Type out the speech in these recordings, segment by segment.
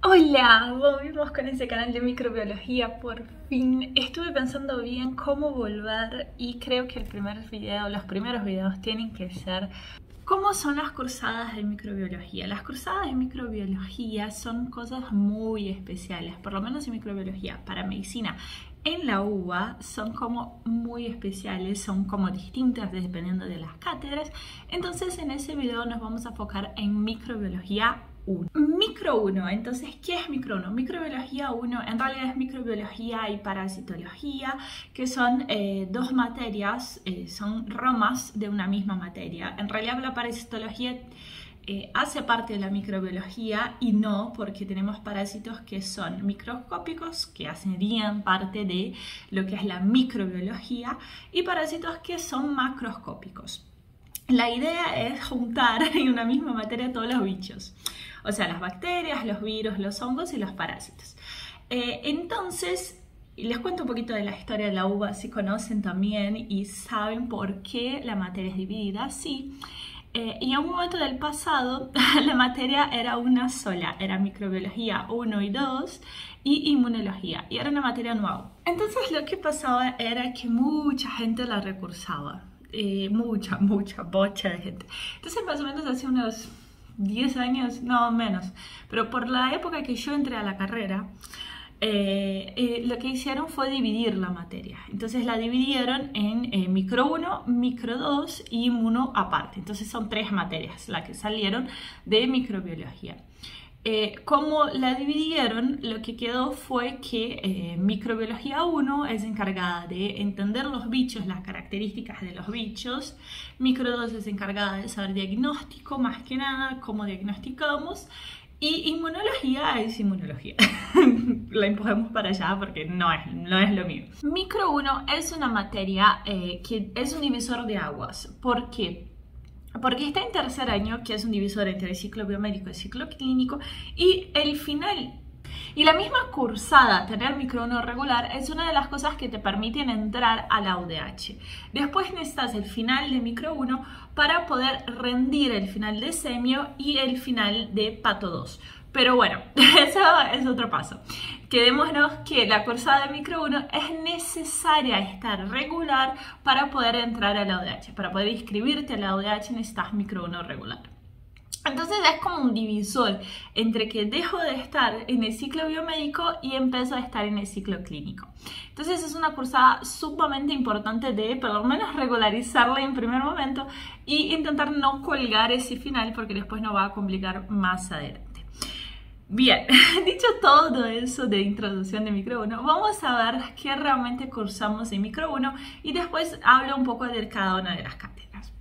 Hola, volvimos con ese canal de microbiología por fin. Estuve pensando bien cómo volver y creo que los primeros videos tienen que ser ¿cómo son las cursadas de microbiología? Las cursadas de microbiología son cosas muy especiales, por lo menos en microbiología. Para medicina en la UBA son como muy especiales, son como distintas dependiendo de las cátedras. Entonces en ese video nos vamos a enfocar en microbiología 1. Micro 1, entonces, ¿qué es micro 1? Microbiología 1 en realidad es microbiología y parasitología, que son dos materias, son ramas de una misma materia. En realidad la parasitología hace parte de la microbiología y no, porque tenemos parásitos que son microscópicos, que hacen parte de lo que es la microbiología, y parásitos que son macroscópicos. La idea es juntar en una misma materia todos los bichos, o sea, las bacterias, los virus, los hongos y los parásitos. Entonces, les cuento un poquito de la historia de la uva, si conocen también y saben por qué la materia es dividida así. Y en un momento del pasado, la materia era una sola, era microbiología 1 y 2 y inmunología, y era una materia nueva. Entonces lo que pasaba era que mucha gente la recursaba. Mucha bocha de gente. Entonces más o menos hace unos 10 años, no menos, pero por la época que yo entré a la carrera, lo que hicieron fue dividir la materia. Entonces la dividieron en micro 1, micro 2 y inmuno aparte. Entonces son 3 materias las que salieron de microbiología. Como la dividieron, lo que quedó fue que microbiología 1 es encargada de entender los bichos, las características de los bichos. Micro 2 es encargada de saber diagnóstico, más que nada, cómo diagnosticamos. Y inmunología es inmunología. La empujamos para allá porque no es lo mío. Micro 1 es una materia que es un divisor de aguas. ¿Por qué? Porque está en tercer año, que es un divisor entre el ciclo biomédico y el ciclo clínico, y el final. Y la misma cursada, tener micro 1 regular, es una de las cosas que te permiten entrar a la UDH. Después necesitas el final de micro 1 para poder rendir el final de semio y el final de pato 2. Pero bueno, eso es otro paso. Quedémonos que la cursada de micro 1 es necesaria estar regular para poder entrar a la UDH. Para poder inscribirte a la UDH necesitas micro 1 regular. Entonces es como un divisor entre que dejo de estar en el ciclo biomédico y empiezo a estar en el ciclo clínico. Entonces es una cursada sumamente importante de por lo menos regularizarla en primer momento y intentar no colgar ese final porque después nos va a complicar más adelante. Bien, dicho todo eso de introducción de micro 1, vamos a ver qué realmente cursamos en micro 1 y después hablo un poco de cada una de las cátedras.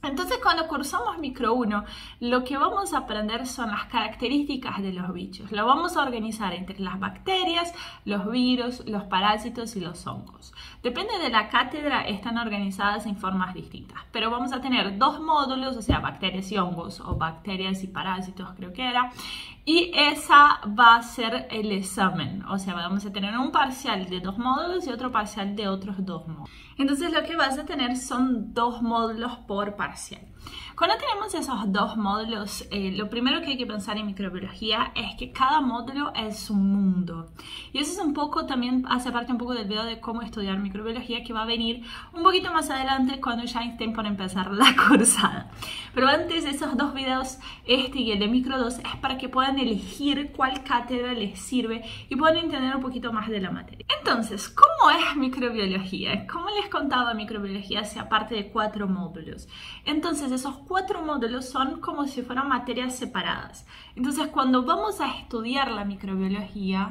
Entonces cuando cursamos micro 1, lo que vamos a aprender son las características de los bichos. Lo vamos a organizar entre las bacterias, los virus, los parásitos y los hongos. Depende de la cátedra, están organizadas en formas distintas. Pero vamos a tener 2 módulos, o sea, bacterias y hongos, o bacterias y parásitos creo que era. Y esa va a ser el examen, o sea, vamos a tener un parcial de 2 módulos y otro parcial de otros 2 módulos. Entonces lo que vas a tener son 2 módulos por parcial. Cuando tenemos esos 2 módulos, lo primero que hay que pensar en microbiología es que cada módulo es un mundo. Y eso es un poco, también hace parte un poco del video de cómo estudiar microbiología que va a venir un poquito más adelante cuando ya estén por empezar la cursada. Pero antes, esos 2 videos, este y el de micro 2, es para que puedan elegir cuál cátedra les sirve y puedan entender un poquito más de la materia. Entonces, ¿cómo es microbiología? Como les contaba, microbiología se aparte de 4 módulos. Entonces, esos 4 módulos son como si fueran materias separadas. Entonces, cuando vamos a estudiar la microbiología,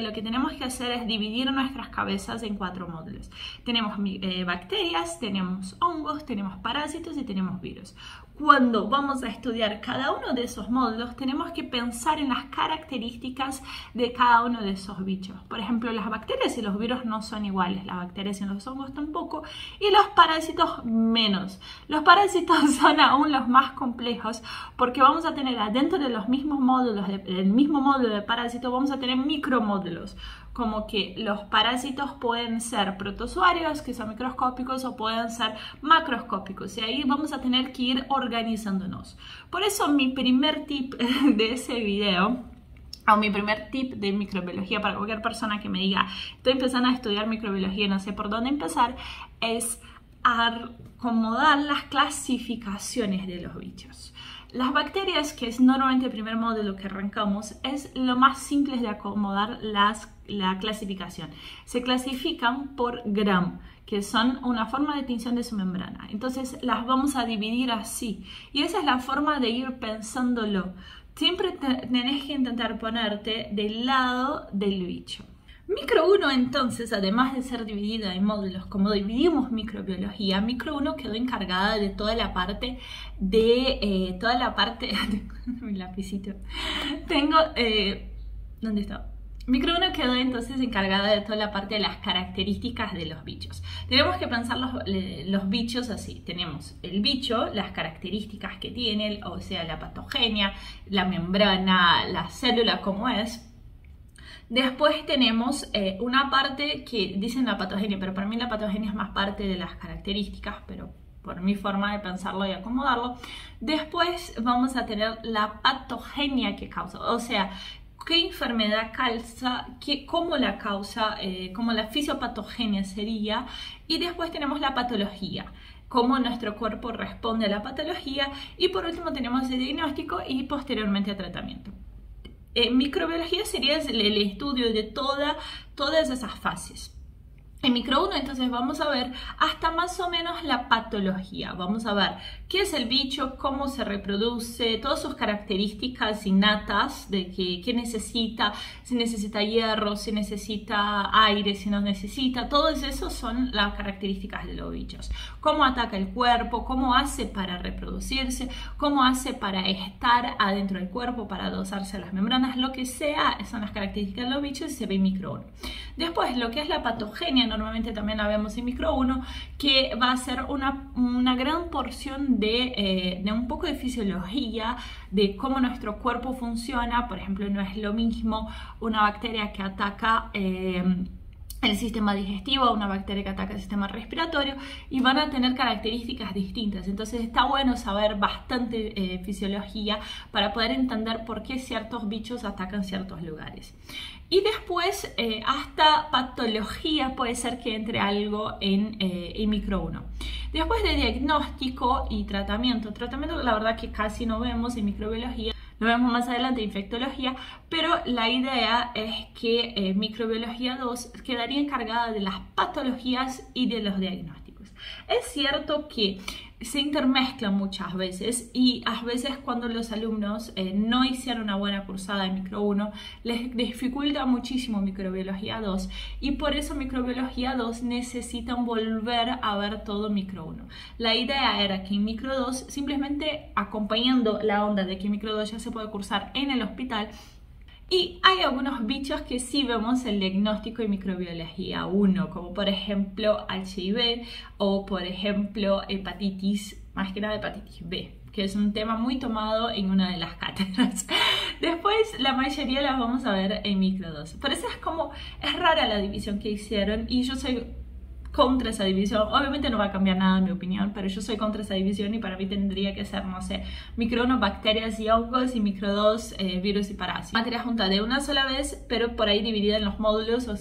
lo que tenemos que hacer es dividir nuestras cabezas en 4 módulos. Tenemos bacterias, tenemos hongos, tenemos parásitos y tenemos virus. Cuando vamos a estudiar cada uno de esos módulos, tenemos que pensar en las características de cada uno de esos bichos. Por ejemplo, las bacterias y los virus no son iguales, las bacterias y los hongos tampoco, y los parásitos menos. Los Los parásitos son aún los más complejos porque vamos a tener adentro de los mismos módulos, del mismo módulo de parásito, vamos a tener micromódulos, como que los parásitos pueden ser protozoarios, que son microscópicos, o pueden ser macroscópicos, y ahí vamos a tener que ir organizándonos. Por eso mi primer tip de ese video, o mi primer tip de microbiología para cualquier persona que me diga estoy empezando a estudiar microbiología y no sé por dónde empezar, es acomodar las clasificaciones de los bichos. Las bacterias, que es normalmente el primer módulo que arrancamos, es lo más simple de acomodar la clasificación. Se clasifican por Gram, que son una forma de tinción de su membrana. Entonces las vamos a dividir así. Y esa es la forma de ir pensándolo. Siempre tenés que intentar ponerte del lado del bicho. Micro 1 entonces, además de ser dividida en módulos como dividimos microbiología, Micro 1 quedó encargada de toda la parte de... mi lapicito. ¿Dónde está? Micro 1 quedó entonces encargada de toda la parte de las características de los bichos. Tenemos que pensar los bichos así. Tenemos el bicho, las características que tiene, o sea, la patogenia, la membrana, la célula como es. Después tenemos una parte que dicen la patogenia, pero para mí la patogenia es más parte de las características, pero por mi forma de pensarlo y acomodarlo. Después vamos a tener la patogenia que causa, o sea, qué enfermedad causa, cómo la causa, cómo la fisiopatogenia sería. Y después tenemos la patología, cómo nuestro cuerpo responde a la patología. Y por último tenemos el diagnóstico y posteriormente el tratamiento. Microbiología sería el estudio de todas esas fases. En Micro 1 entonces vamos a ver hasta más o menos la patología. Vamos a ver qué es el bicho, cómo se reproduce, todas sus características innatas de qué necesita, si necesita hierro, si necesita aire, si no necesita. Todos esos son las características de los bichos. Cómo ataca el cuerpo, cómo hace para reproducirse, cómo hace para estar adentro del cuerpo, para adosarse a las membranas, lo que sea, son las características de los bichos y se ve en Micro 1. Después, lo que es la patogenia, normalmente también la vemos en Micro 1, que va a ser una gran porción de un poco de fisiología, de cómo nuestro cuerpo funciona. Por ejemplo, no es lo mismo una bacteria que ataca el sistema digestivo, una bacteria que ataca el sistema respiratorio, y van a tener características distintas. Entonces está bueno saber bastante fisiología para poder entender por qué ciertos bichos atacan ciertos lugares. Y después hasta patología puede ser que entre algo en Micro 1. Después de diagnóstico y tratamiento la verdad que casi no vemos en microbiología. Lo vemos más adelante en infectología, pero la idea es que Microbiología 2 quedaría encargada de las patologías y de los diagnósticos. Es cierto que se intermezclan muchas veces, y a veces cuando los alumnos no hicieron una buena cursada en Micro 1 les dificulta muchísimo Microbiología 2, y por eso Microbiología 2 necesitan volver a ver todo Micro 1. La idea era que en Micro 2, simplemente acompañando la onda de que Micro 2 ya se puede cursar en el hospital, y hay algunos bichos que sí vemos el diagnóstico en Microbiología 1, como por ejemplo HIV o por ejemplo hepatitis, más que nada hepatitis B, que es un tema muy tomado en una de las cátedras. Después la mayoría las vamos a ver en Micro 2. Por eso es rara la división que hicieron, y yo soy contra esa división. Obviamente no va a cambiar nada en mi opinión, pero yo soy contra esa división, y para mí tendría que ser, no sé, Micro 1 bacterias y hongos, y Micro 2 virus y parásitos. Materia junta de una sola vez, pero por ahí dividida en los módulos, o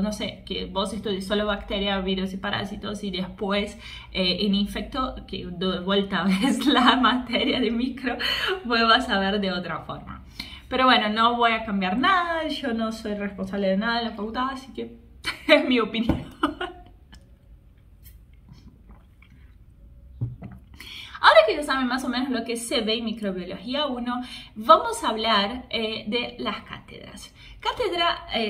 no sé, que vos estudies solo bacteria, virus y parásitos, y después en infecto, que de vuelta ves la materia de micro, pues vas a ver de otra forma. Pero bueno, no voy a cambiar nada, yo no soy responsable de nada en la facultad, así que es mi opinión. Ahora que ya saben más o menos lo que se ve en Microbiología 1, vamos a hablar de las cátedras.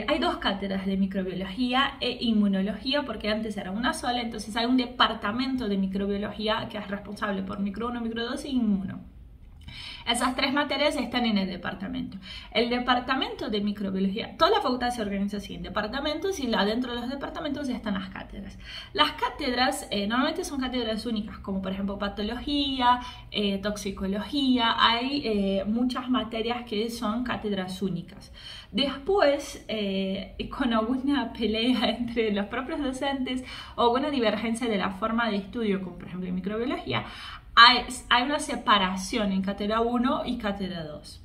Hay dos cátedras de microbiología e inmunología, porque antes era una sola. Entonces hay un departamento de microbiología que es responsable por Micro 1, Micro 2 e inmuno. Esas 3 materias están en el departamento. El departamento de microbiología, toda la facultad se organiza así en departamentos y dentro de los departamentos están las cátedras. Las cátedras normalmente son cátedras únicas, como por ejemplo patología, toxicología. Hay muchas materias que son cátedras únicas. Después, con alguna pelea entre los propios docentes o alguna divergencia de la forma de estudio, como por ejemplo en microbiología, hay una separación en cátedra 1 y cátedra 2.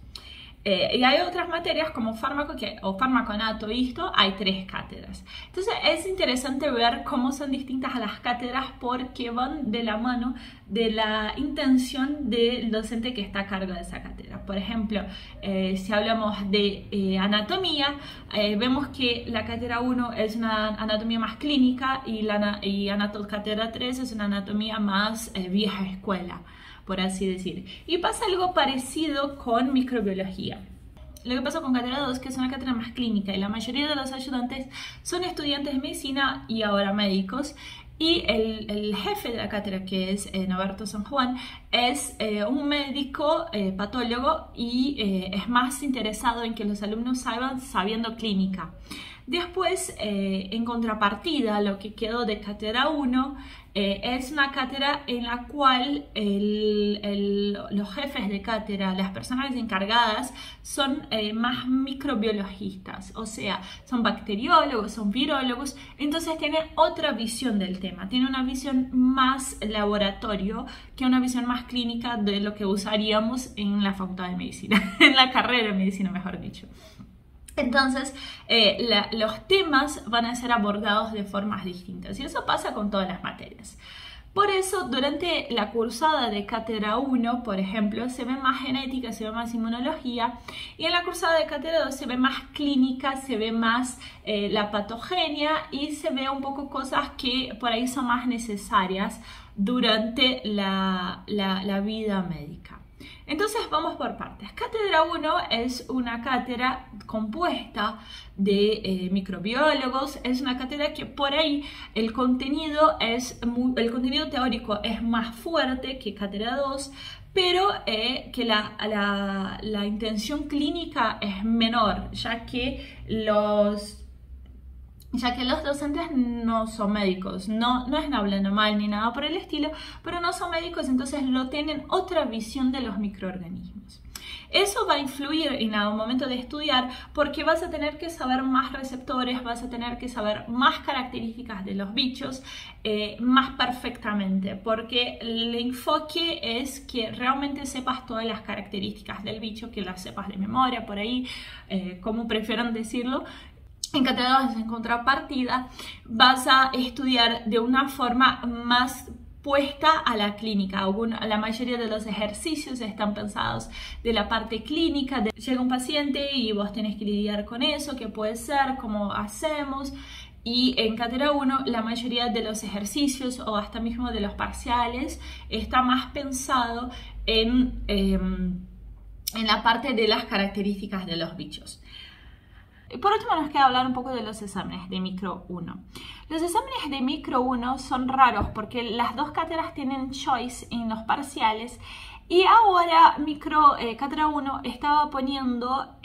Y hay otras materias como fármaco o farmaconato, hay 3 cátedras. Entonces es interesante ver cómo son distintas a las cátedras porque van de la mano de la intención del docente que está a cargo de esa cátedra. Por ejemplo, si hablamos de anatomía, vemos que la cátedra 1 es una anatomía más clínica y cátedra 3 es una anatomía más vieja escuela, por así decir. Y pasa algo parecido con microbiología. Lo que pasa con cátedra 2, que es una cátedra más clínica y la mayoría de los ayudantes son estudiantes de medicina y ahora médicos. Y el jefe de la cátedra, que es Norberto San Juan, es un médico patólogo y es más interesado en que los alumnos salgan sabiendo clínica. Después, en contrapartida, lo que quedó de cátedra 1 es una cátedra en la cual los jefes de cátedra, las personas encargadas, son más microbiologistas, o sea, son bacteriólogos, son virólogos, entonces tienen otra visión del tema, tienen una visión más laboratorio que una visión más clínica de lo que usaríamos en la facultad de medicina, en la carrera de medicina, mejor dicho. Entonces, los temas van a ser abordados de formas distintas y eso pasa con todas las materias. Por eso, durante la cursada de cátedra 1, por ejemplo, se ve más genética, se ve más inmunología, y en la cursada de cátedra 2 se ve más clínica, se ve más la patogenia y se ve un poco cosas que por ahí son más necesarias durante la vida médica. Entonces vamos por partes. Cátedra 1 es una cátedra compuesta de microbiólogos, es una cátedra que por ahí el contenido teórico es más fuerte que cátedra 2, pero que la intención clínica es menor, ya que los docentes no son médicos, no es hablando mal ni nada por el estilo, pero no son médicos, entonces no tienen otra visión de los microorganismos. Eso va a influir en el momento de estudiar porque vas a tener que saber más receptores, vas a tener que saber más características de los bichos más perfectamente, porque el enfoque es que realmente sepas todas las características del bicho, que las sepas de memoria por ahí, como prefieran decirlo. En cátedra 2, en contrapartida, vas a estudiar de una forma más puesta a la clínica. La mayoría de los ejercicios están pensados de la parte clínica. Llega un paciente y vos tenés que lidiar con eso, qué puede ser, cómo hacemos. Y en cátedra 1 la mayoría de los ejercicios o hasta mismo de los parciales está más pensado en la parte de las características de los bichos. Por último nos queda hablar un poco de los exámenes de micro 1. Los exámenes de micro 1 son raros porque las dos cátedras tienen choice en los parciales y ahora cátedra 1 estaba poniendo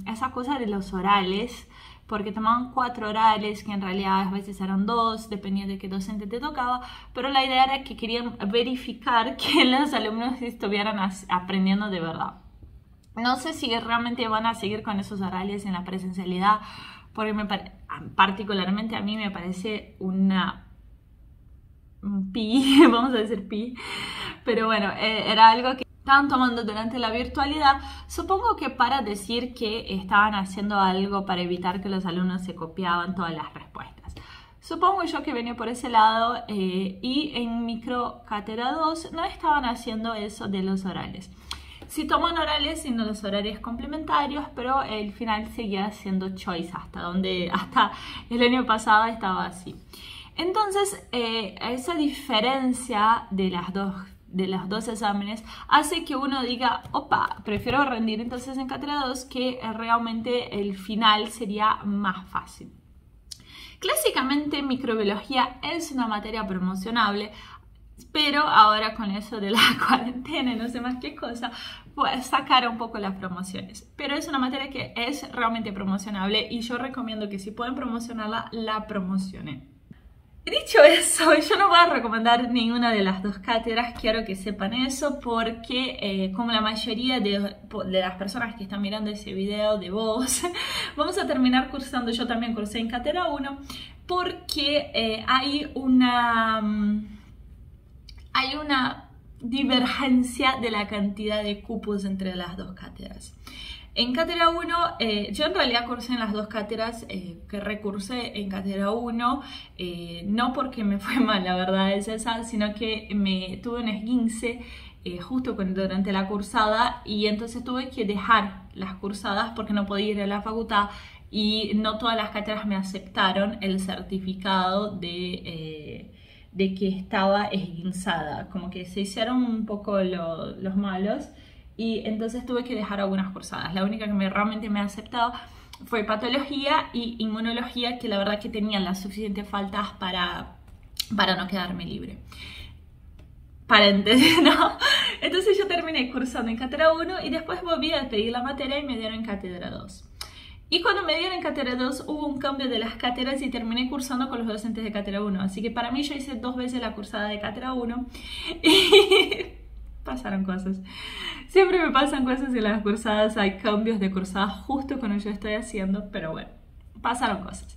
esa cosa de los orales, porque tomaban 4 orales, que en realidad a veces eran 2, dependía de qué docente te tocaba, pero la idea era que querían verificar que los alumnos estuvieran aprendiendo de verdad. No sé si realmente van a seguir con esos orales en la presencialidad, porque particularmente a mí me parece un pi, vamos a decir pi, pero bueno, era algo que estaban tomando durante la virtualidad, supongo que para decir que estaban haciendo algo para evitar que los alumnos se copiaban todas las respuestas. Supongo yo que venía por ese lado y en micro cátedra 2 no estaban haciendo eso de los orales. Sí toman orales, sino los horarios complementarios, pero el final seguía siendo choice, hasta el año pasado estaba así. Entonces, esa diferencia de los dos exámenes hace que uno diga, opa, prefiero rendir entonces en cátedra 2, que realmente el final sería más fácil. Clásicamente, microbiología es una materia promocionable. Pero ahora con eso de la cuarentena y no sé más qué cosa, pues sacar un poco las promociones. Pero es una materia que es realmente promocionable y yo recomiendo que si pueden promocionarla, la promocionen. Dicho eso, yo no voy a recomendar ninguna de las dos cátedras, quiero que sepan eso, porque como la mayoría de las personas que están mirando ese video de vos, vamos a terminar cursando, yo también cursé en cátedra 1, porque hay una divergencia de la cantidad de cupos entre las dos cátedras. En cátedra 1, yo en realidad cursé en las dos cátedras, que recursé en cátedra 1, no porque me fue mal, la verdad es esa, sino que me tuve un esguince justo durante la cursada y entonces tuve que dejar las cursadas porque no podía ir a la facultad y no todas las cátedras me aceptaron el certificado de que estaba esguinzada, como que se hicieron un poco los malos y entonces tuve que dejar algunas cursadas. La única que realmente me aceptaba fue patología y inmunología, que la verdad que tenían las suficientes faltas para no quedarme libre. Paréntesis, ¿no? Entonces yo terminé cursando en cátedra 1 y después volví a pedir la materia y me dieron en cátedra 2. Y cuando me dieron en cátedra 2 hubo un cambio de las cátedras y terminé cursando con los docentes de cátedra 1. Así que para mí yo hice 2 veces la cursada de cátedra 1 y pasaron cosas. Siempre me pasan cosas en las cursadas, hay cambios de cursadas justo cuando yo estoy haciendo, pero bueno, pasaron cosas.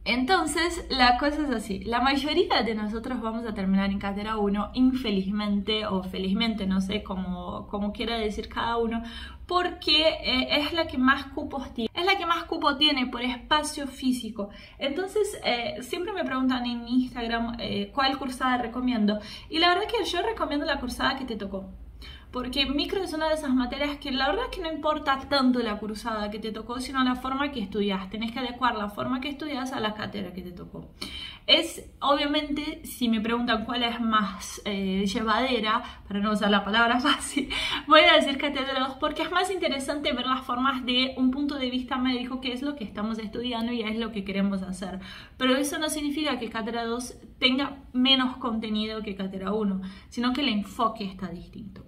Entonces, la cosa es así, la mayoría de nosotros vamos a terminar en cátedra 1, infelizmente o felizmente, no sé cómo quiera decir cada uno, porque es la que más cupos tiene, por espacio físico. Entonces, siempre me preguntan en Instagram cuál cursada recomiendo, y la verdad es que yo recomiendo la cursada que te tocó. Porque micro es una de esas materias que la verdad es que no importa tanto la cursada que te tocó, sino la forma que estudias. Tenés que adecuar la forma que estudias a la cátedra que te tocó. Obviamente, si me preguntan cuál es más llevadera, para no usar la palabra fácil, voy a decir cátedra 2 porque es más interesante ver las formas de un punto de vista médico, que es lo que estamos estudiando y es lo que queremos hacer. Pero eso no significa que cátedra 2 tenga menos contenido que cátedra 1, sino que el enfoque está distinto.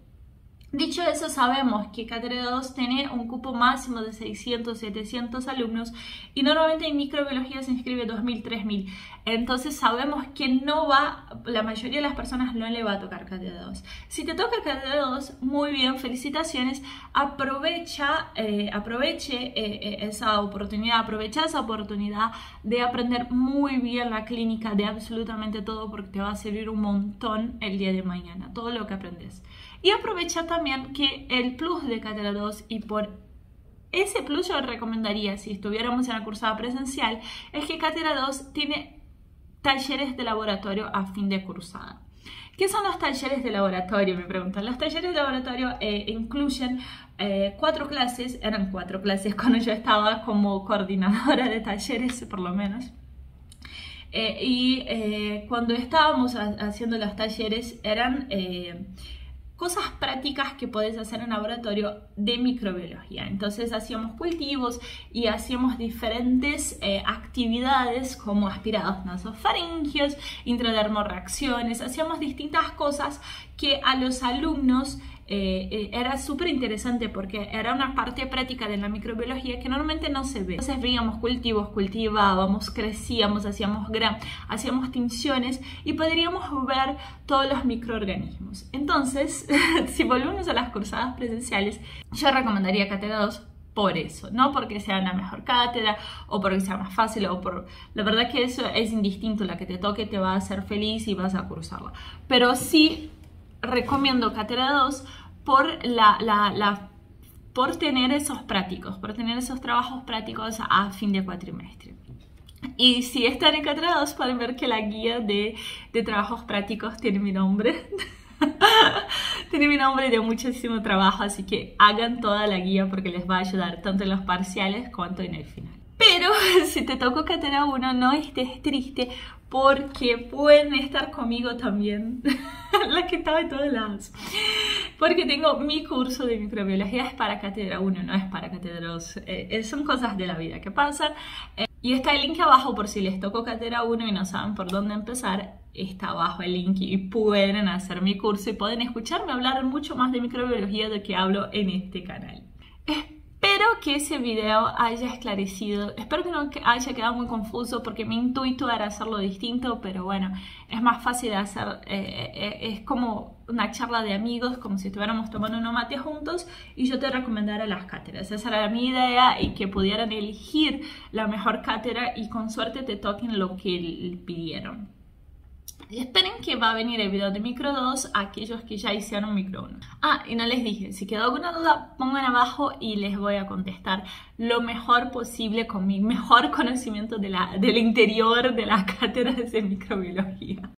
Dicho eso, sabemos que cátedra 2 tiene un cupo máximo de 600-700 alumnos y normalmente en microbiología se inscribe 2000-3000. Entonces sabemos que la mayoría de las personas no le va a tocar cátedra 2. Si te toca cátedra 2, muy bien, felicitaciones. Aprovecha esa oportunidad de aprender muy bien la clínica de absolutamente todo, porque te va a servir un montón el día de mañana, todo lo que aprendes. Y aprovecha también que el plus de cátedra 2, y por ese plus yo recomendaría si estuviéramos en la cursada presencial, es que cátedra 2 tiene talleres de laboratorio a fin de cursada. ¿Qué son los talleres de laboratorio? Me preguntan. Los talleres de laboratorio incluyen 4 clases, eran 4 clases cuando yo estaba como coordinadora de talleres, por lo menos. Cuando estábamos haciendo los talleres eran cosas prácticas que podés hacer en laboratorio de microbiología. Entonces hacíamos cultivos y hacíamos diferentes actividades como aspirados nasofaringios, intradermorreacciones, hacíamos distintas cosas que a los alumnos era súper interesante porque era una parte práctica de la microbiología que normalmente no se ve. Entonces veíamos cultivos, cultivábamos, crecíamos, hacíamos tinciones y podríamos ver todos los microorganismos. Entonces, si volvemos a las cursadas presenciales, yo recomendaría cátedra 2 por eso, no porque sea una mejor cátedra o porque sea más fácil la verdad que eso es indistinto, la que te toque te va a hacer feliz y vas a cursarla, pero sí recomiendo cátedra 2 por tener esos trabajos prácticos a fin de cuatrimestre. Y si están en cátedra 2 pueden ver que la guía de trabajos prácticos tiene mi nombre. Tiene mi nombre de muchísimo trabajo, así que hagan toda la guía porque les va a ayudar tanto en los parciales cuanto en el final. Pero si te tocó cátedra 1, no estés triste porque pueden estar conmigo también, la que estaba en todos lados. Porque tengo mi curso de microbiología, es para cátedra 1, no es para cátedra 2. Son cosas de la vida que pasan. Y está el link abajo por si les tocó cátedra 1 y no saben por dónde empezar. Está abajo el link y pueden hacer mi curso y pueden escucharme hablar mucho más de microbiología de lo que hablo en este canal. Espero que ese video haya esclarecido, espero que no haya quedado muy confuso porque mi intuito era hacerlo distinto, pero bueno, es más fácil de hacer, es como una charla de amigos, como si estuviéramos tomando un mate juntos y yo te recomendara las cátedras. Esa era mi idea y que pudieran elegir la mejor cátedra y con suerte te toquen lo que pidieron. Y esperen que va a venir el video de micro 2 a aquellos que ya hicieron micro 1. Ah, y no les dije, si quedó alguna duda pongan abajo y les voy a contestar lo mejor posible con mi mejor conocimiento del interior de las cátedras de microbiología.